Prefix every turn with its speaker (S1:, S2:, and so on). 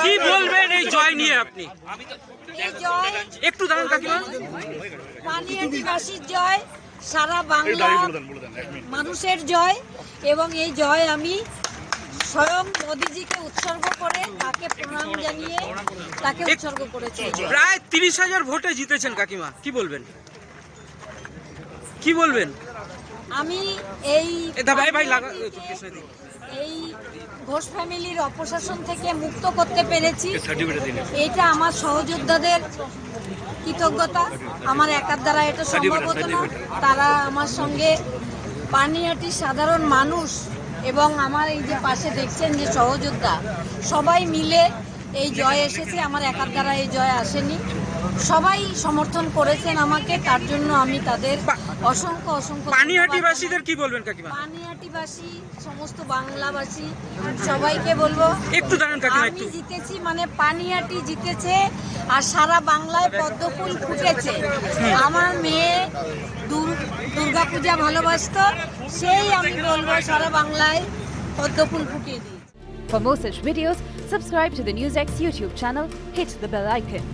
S1: কি বলবেন এই জয় নিয়ে আপনি?
S2: এই জয়
S1: একটু দাঁড়ান কাকিমা।
S2: পানিহাটিবাসীর জয়, সারা বাংলা মানুষের জয়, এবং এই জয় আমি স্বয়ং মোদিজিকে উৎসর্গ করে তাকে প্রণাম জানিয়ে তাকে উৎসর্গ করেছি।
S1: প্রায় 30,000 ভোটে জিতেছেন কাকিমা, কি বলবেন? কি বলবেন?
S2: আমি এই এই ঘোষ ফ্যামিলির অপশাসন থেকে মুক্ত করতে পেরেছি, এটা আমার সহযোদ্ধাদের কৃতজ্ঞতা। আমার একার দ্বারা এটা সম্ভব হতো না। তারা আমার সঙ্গে পানিহাটির সাধারণ মানুষ এবং আমার এই যে পাশে দেখছেন যে সহযোদ্ধা, সবাই মিলে এই জয় এসেছে। আমার একার দ্বারা এই জয় আসেনি, সবাই সমর্থন করেছেন আমাকে, তার জন্য আমি তাদের অসংখ্য অসংখ্য।
S1: পানিহাটিবাসীদের কি বলবেন কাকিমা?
S2: পানিহাটিবাসী, সমস্ত বাংলাবাসী সবাইকে বলবো
S1: একটু দাঁড়ান কাকিমা।
S2: আমি জিতেছি মানে পানিহাটি জিতেছে, আর সারা বাংলায় পদ্মফুল ফুটেছে। আমার মেয়ে দুর্গাপূজা ভালোবাসতো, সেই আমি বলবো সারা বাংলায় পদ্মফুল ফুটিয়ে দিয়েছে।
S3: For more such videos, subscribe to the NewsX YouTube channel, hit the bell icon.